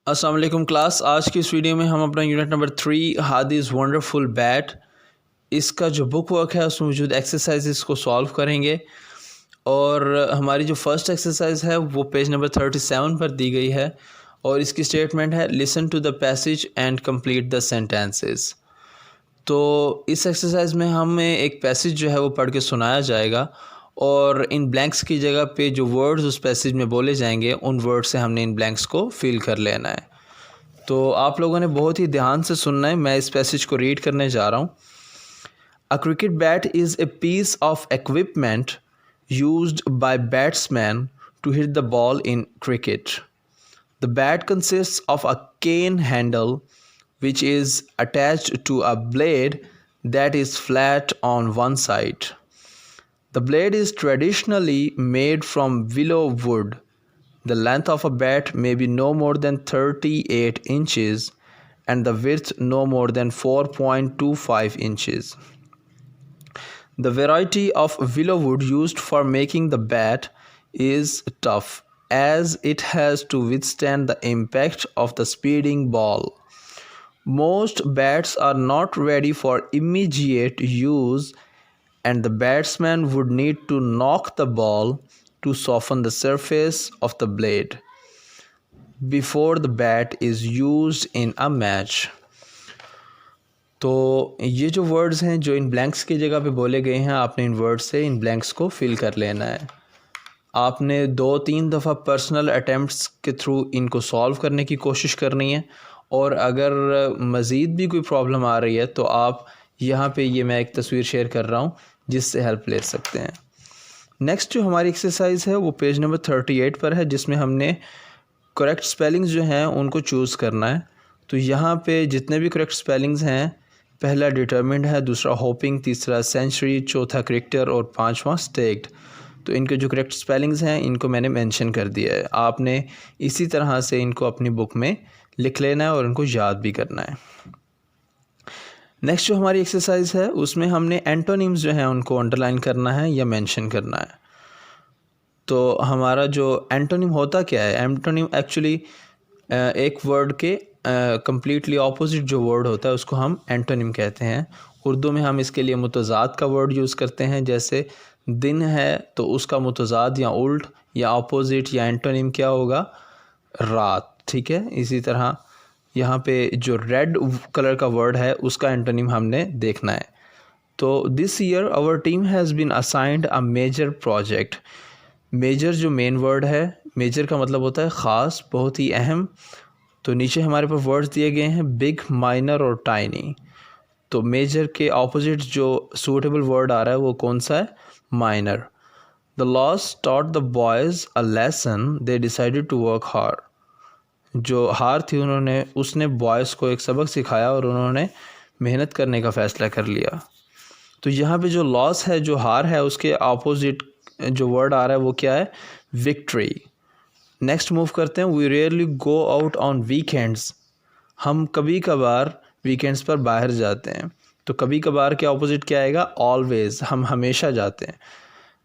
अस्सलाम वालेकुम क्लास। आज की इस वीडियो में हम अपना यूनिट नंबर 3 हादीज़ वंडरफुल बैट, इसका जो बुक वर्क है उसमें मौजूद एक्सरसाइज को सॉल्व करेंगे। और हमारी जो फर्स्ट एक्सरसाइज है वो पेज नंबर 37 पर दी गई है और इसकी स्टेटमेंट है listen to the passage and complete the sentences. तो इस एक्सरसाइज में हमें एक पैसेज जो है वो पढ़ के सुनाया जाएगा और इन ब्लैंक्स की जगह पे जो वर्ड्स उस पैसेज में बोले जाएंगे उन वर्ड्स से हमने इन ब्लैंक्स को फिल कर लेना है। तो आप लोगों ने बहुत ही ध्यान से सुनना है। मैं इस पैसेज को रीड करने जा रहा हूँ। A cricket bat is a piece of equipment used by batsman to hit the ball in cricket. The bat consists of a cane handle which is attached to a blade that is flat on one side. The blade is traditionally made from willow wood. The length of a bat may be no more than 38 inches and the width no more than 4.25 inches. The variety of willow wood used for making the bat is tough as it has to withstand the impact of the speeding ball. Most bats are not ready for immediate use and the batsman would need to knock the ball to soften the surface of the blade before the bat is used in a match. तो ये जो words हैं जो इन blanks की जगह पे बोले गए हैं, आपने इन वर्ड्स से इन ब्लैंक्स को फिल कर लेना है। आपने 2-3 दफ़ा पर्सनल अटैम्प्ट्स के थ्रू इनको सॉल्व करने की कोशिश करनी है और अगर मज़ीद भी कोई प्रॉब्लम आ रही है तो आप यहाँ पे ये मैं एक तस्वीर शेयर कर रहा हूँ जिससे हेल्प ले सकते हैं। नेक्स्ट जो हमारी एक्सरसाइज है वो पेज नंबर 38 पर है जिसमें हमने करेक्ट स्पेलिंग्स जो हैं उनको चूज़ करना है। तो यहाँ पे जितने भी करेक्ट स्पेलिंग्स हैं, पहला डिटर्मिन्ड है, दूसरा होपिंग, तीसरा सेंचुरी, चौथा क्रिकेटर और पांचवा स्टेक्ड। तो इनके जो करेक्ट स्पेलिंग्स हैं इनको मैंने मेंशन कर दिया है। आपने इसी तरह से इनको अपनी बुक में लिख लेना है और इनको याद भी करना है। नेक्स्ट जो हमारी एक्सरसाइज है उसमें हमने एंटोनिम्स जो हैं उनको अंडरलाइन करना है या मेंशन करना है। तो हमारा जो एंटोनिम होता क्या है? एंटोनिम एक्चुअली एक वर्ड के कम्प्लीटली ऑपोजिट जो वर्ड होता है उसको हम एंटोनिम कहते हैं। उर्दू में हम इसके लिए मुतज़ाद का वर्ड यूज़ करते हैं। जैसे दिन है तो उसका मुतज़ाद या उल्ट या ऑपोजिट या एंटोनिम क्या होगा? रात। ठीक है, इसी तरह यहाँ पे जो रेड कलर का वर्ड है उसका एंटोनिम हमने देखना है। तो this year our team has been assigned a major project. Major जो मेन वर्ड है, मेजर का मतलब होता है ख़ास, बहुत ही अहम। तो नीचे हमारे पास वर्ड्स दिए गए हैं बिग, माइनर और टाइनी। तो मेजर के ऑपोजिट जो सूटेबल वर्ड आ रहा है वो कौन सा है? Minor. The loss taught the boys a lesson they decided to work hard. जो हार थी उसने बॉयज़ को एक सबक सिखाया और उन्होंने मेहनत करने का फ़ैसला कर लिया। तो यहाँ पे जो लॉस है, जो हार है, उसके ऑपोजिट जो वर्ड आ रहा है वो क्या है? विक्ट्री। नेक्स्ट मूव करते हैं। We rarely go out on weekends. हम कभी कभार वीकेंड्स पर बाहर जाते हैं। तो कभी कभार के ऑपोजिट क्या आएगा? ऑलवेज़। हम हमेशा जाते हैं।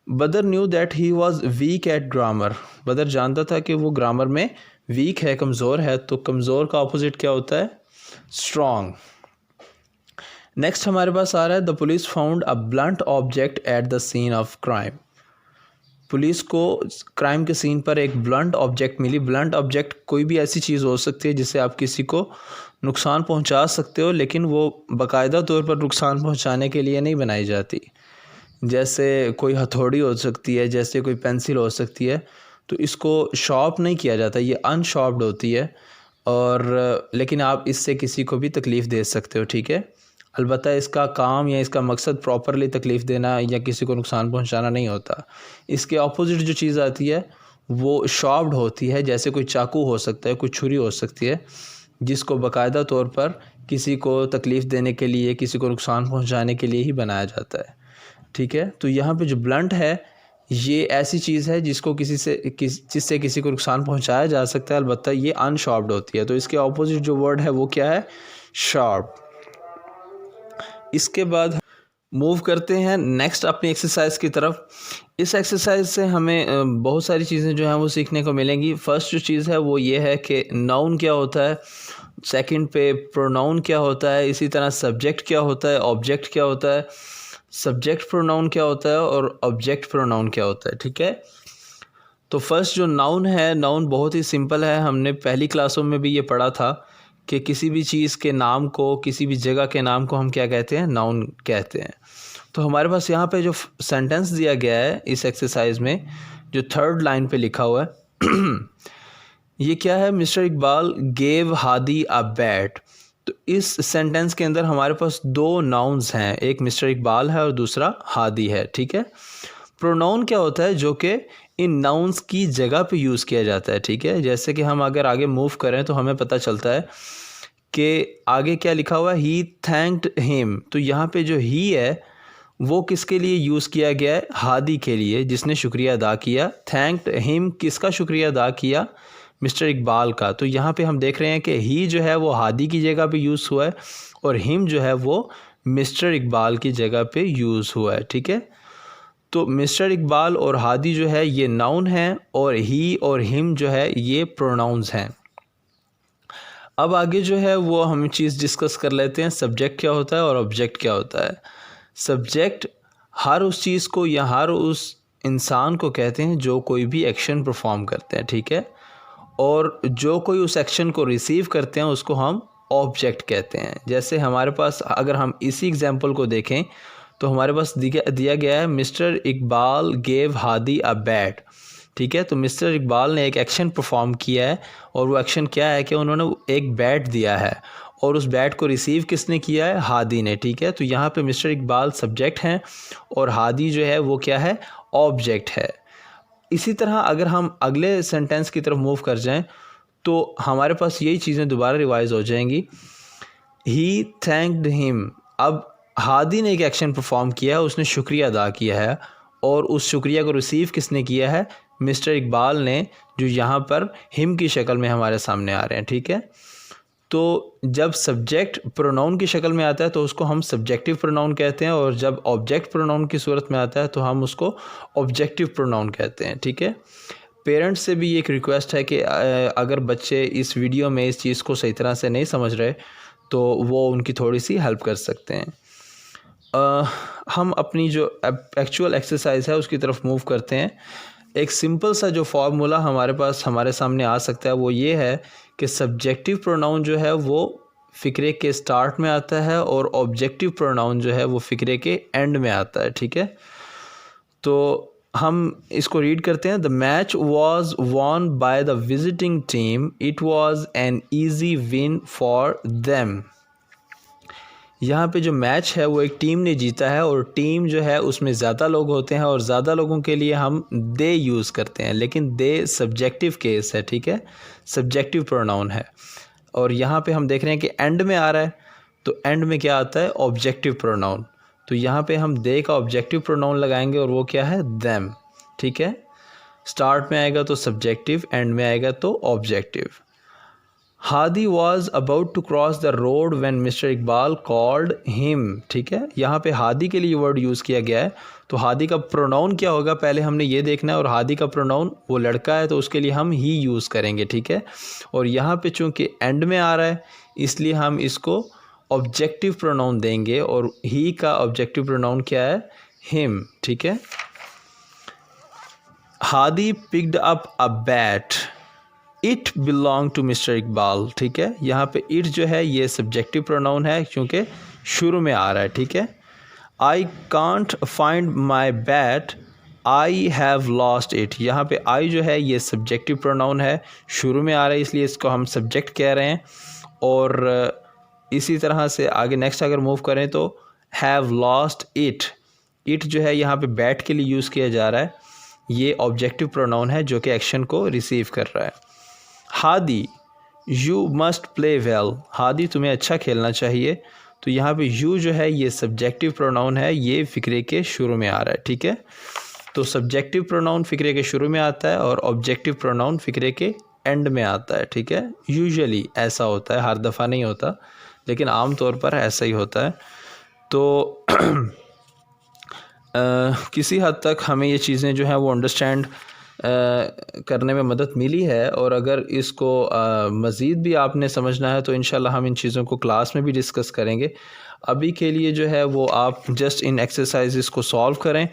Badar knew that he was weak at grammar. Badar जानता था कि वो ग्रामर में वीक है, कमज़ोर है। तो कमज़ोर का ऑपोजिट क्या होता है? स्ट्रॉन्ग। नेक्स्ट हमारे पास आ रहा है the police found a blunt object at the scene of crime. Police को क्राइम के सीन पर एक ब्लंट ऑब्जेक्ट मिली। ब्लंट ऑब्जेक्ट कोई भी ऐसी चीज़ हो सकती है जिससे आप किसी को नुकसान पहुंचा सकते हो, लेकिन वो बाकायदा तौर पर नुकसान पहुंचाने के लिए नहीं बनाई जाती। जैसे कोई हथौड़ी हो सकती है, जैसे कोई पेंसिल हो सकती है। तो इसको शॉर्प नहीं किया जाता, ये अनशॉर्प्ड होती है और लेकिन आप इससे किसी को भी तकलीफ़ दे सकते हो। ठीक है, अलबत्ता इसका काम या इसका मकसद प्रॉपरली तकलीफ़ देना या किसी को नुकसान पहुंचाना नहीं होता। इसके ऑपोजिट जो चीज़ आती है वो शॉर्प्ड होती है। जैसे कोई चाकू हो सकता है, कोई छुरी हो सकती है, जिसको बाकायदा तौर पर किसी को तकलीफ़ देने के लिए, किसी को नुकसान पहुंचाने के लिए ही बनाया जाता है। ठीक है, तो यहाँ पे जो ब्लंट है ये ऐसी चीज़ है जिसको जिससे किसी को नुकसान पहुंचाया जा सकता है, अलबत्ता ये अनशॉर्प्ड होती है। तो इसके ऑपोजिट जो वर्ड है वो क्या है? शार्प। इसके बाद मूव करते हैं नेक्स्ट अपनी एक्सरसाइज की तरफ। इस एक्सरसाइज से हमें बहुत सारी चीज़ें जो हैं वो सीखने को मिलेंगी। फर्स्ट जो चीज़ है वो ये है कि नाउन क्या होता है, सेकंड पे प्रोनाउन क्या होता है, इसी तरह सब्जेक्ट क्या होता है, ऑब्जेक्ट क्या होता है, सब्जेक्ट प्रोनाउन क्या होता है और ऑब्जेक्ट प्रोनाउन क्या होता है। ठीक है, तो फर्स्ट जो नाउन है, नाउन बहुत ही सिंपल है। हमने पहली क्लासों में भी ये पढ़ा था कि किसी भी चीज़ के नाम को, किसी भी जगह के नाम को हम क्या कहते हैं, नाउन कहते हैं। तो हमारे पास यहाँ पे जो सेंटेंस दिया गया है इस एक्सरसाइज में, जो थर्ड लाइन पे लिखा हुआ है ये क्या है, mister Iqbal gave Hadi a bat. तो इस सेंटेंस के अंदर हमारे पास दो नाउन्स हैं, एक मिस्टर इकबाल है और दूसरा हादी है। ठीक है, प्रोनाउन क्या होता है, जो कि इन नाउन्स की जगह पे यूज़ किया जाता है। ठीक है, जैसे कि हम अगर आगे मूव करें तो हमें पता चलता है कि आगे क्या लिखा हुआ है, ही थैंक्ड हिम। तो यहाँ पे जो ही है वो किसके लिए यूज़ किया गया है, हादी के लिए, जिसने शुक्रिया अदा किया। थैंक्ड हिम किसका शुक्रिया अदा किया, मिस्टर इकबाल का। तो यहाँ पे हम देख रहे हैं कि ही जो है वो हादी की जगह पे यूज़ हुआ है और हिम जो है वो मिस्टर इकबाल की जगह पे यूज़ हुआ है। ठीक है, तो मिस्टर इकबाल और हादी जो है ये नाउन है और ही और हिम जो है ये प्रोनाउंस हैं। अब आगे जो है वो हम चीज़ डिस्कस कर लेते हैं, सब्जेक्ट क्या होता है और ऑब्जेक्ट क्या होता है। सब्जेक्ट हर उस चीज़ को या हर उस इंसान को कहते हैं जो कोई भी एक्शन परफॉर्म करते हैं। ठीक है, और जो कोई उस एक्शन को रिसीव करते हैं उसको हम ऑब्जेक्ट कहते हैं। जैसे हमारे पास अगर हम इसी एग्जांपल को देखें तो हमारे पास दिया गया है mister Iqbal gave Hadi a bat. ठीक है, तो मिस्टर इकबाल ने एक एक्शन परफॉर्म किया है और वो एक्शन क्या है कि उन्होंने एक बैट दिया है और उस बैट को रिसीव किसने किया है, हादी ने। ठीक है, तो यहाँ पे मिस्टर इकबाल सब्जेक्ट हैं और हादी जो है वो क्या है, ऑब्जेक्ट है। इसी तरह अगर हम अगले सेंटेंस की तरफ मूव कर जाएं तो हमारे पास यही चीज़ें दोबारा रिवाइज हो जाएंगी। ही थैंक्ड हिम, अब हादी ने एक एक्शन परफॉर्म किया है, उसने शुक्रिया अदा किया है और उस शुक्रिया को रिसीव किसने किया है, मिस्टर इकबाल ने, जो यहाँ पर हिम की शक्ल में हमारे सामने आ रहे हैं। ठीक है, तो जब सब्जेक्ट प्रोनाउन की शक्ल में आता है तो उसको हम सब्जेक्टिव प्रोनाउन कहते हैं और जब ऑब्जेक्ट प्रोनाउन की सूरत में आता है तो हम उसको ऑब्जेक्टिव प्रोनाउन कहते हैं। ठीक है, पेरेंट्स से भी एक रिक्वेस्ट है कि अगर बच्चे इस वीडियो में इस चीज़ को सही तरह से नहीं समझ रहे तो वो उनकी थोड़ी सी हेल्प कर सकते हैं। हम अपनी जो एक्चुअल एक्सरसाइज है उसकी तरफ मूव करते हैं। एक सिंपल सा जो फार्मूला हमारे सामने आ सकता है वो ये है कि सब्जेक्टिव प्रोनाउन जो है वो फ़िक्रे के स्टार्ट में आता है और ऑब्जेक्टिव प्रोनाउन जो है वो फ़िक्रे के एंड में आता है। ठीक है, तो हम इसको रीड करते हैं। The match was won by the visiting team, it was an easy win for them. यहाँ पे जो मैच है वो एक टीम ने जीता है और टीम जो है उसमें ज़्यादा लोग होते हैं और ज़्यादा लोगों के लिए हम दे यूज़ करते हैं, लेकिन दे सब्जेक्टिव केस है। ठीक है, सब्जेक्टिव प्रोनाउन है और यहाँ पे हम देख रहे हैं कि एंड में आ रहा है, तो एंड में क्या आता है, ऑब्जेक्टिव प्रोनाउन। तो यहाँ पे हम दे का ऑब्जेक्टिव प्रोनाउन लगाएंगे और वो क्या है, देम। ठीक है, स्टार्ट में आएगा तो सब्जेक्टिव, एंड में आएगा तो objective. Hadi was about to cross the road when mister Iqbal called him. ठीक है, यहाँ पे हादी के लिए वर्ड यूज़ किया गया है, तो हादी का प्रोनाउन क्या होगा पहले हमने ये देखना है, और हादी का प्रोनाउन वो लड़का है तो उसके लिए हम ही यूज़ करेंगे। ठीक है, और यहाँ पे चूँकि एंड में आ रहा है इसलिए हम इसको ऑब्जेक्टिव प्रोनाउन देंगे और ही का ऑब्जेक्टिव प्रोनाउन क्या है, हिम। ठीक है, Hadi picked up a bat, it belong to mister Iqbal. ठीक है, यहाँ पे इट जो है ये सब्जेक्टिव प्रोनाउन है क्योंकि शुरू में आ रहा है। ठीक है, I can't find my bat, I have lost it. यहाँ पे आई जो है ये सब्जेक्टिव प्रोनाउन है, शुरू में आ रहा है इसलिए इसको हम सब्जेक्ट कह रहे हैं। और इसी तरह से आगे नेक्स्ट अगर मूव करें तो हैव लॉस्ट इट, इट जो है यहाँ पे बैट के लिए यूज़ किया जा रहा है, ये ऑब्जेक्टिव प्रोनाउन है जो कि एक्शन को रिसीव कर रहा है। Hadi you must play well, Hadi तुम्हें अच्छा खेलना चाहिए, तो यहाँ पे यू जो है ये सब्जेक्टिव प्रोनाउन है, ये फ़िक्रे के शुरू में आ रहा है। ठीक है, तो सब्जेक्टिव प्रोनाउन फ़िक्रे के शुरू में आता है और ऑब्जेक्टिव प्रोनाउन फ़िक्रे के एंड में आता है। ठीक है, यूजुअली ऐसा होता है, हर दफ़ा नहीं होता लेकिन आम तौर पर ऐसा ही होता है। तो किसी हद तक हमें ये चीज़ें जो हैं वो अंडरस्टैंड करने में मदद मिली है, और अगर इसको मज़ीद भी आपने समझना है तो इंशाल्लाह हम इन चीज़ों को क्लास में भी डिस्कस करेंगे। अभी के लिए जो है वो आप जस्ट इन एक्सरसाइज़ को सॉल्व करें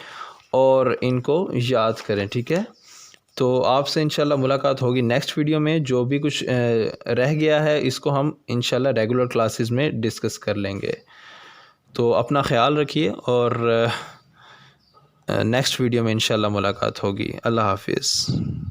और इनको याद करें, ठीक है। तो आपसे इंशाल्लाह मुलाकात होगी नेक्स्ट वीडियो में। जो भी कुछ रह गया है इसको हम इंशाल्लाह रेगुलर क्लासेस में डिस्कस कर लेंगे। तो अपना ख़्याल रखिए और नेक्स्ट वीडियो में इंशाल्लाह मुलाकात होगी। अल्लाह हाफ़िज़।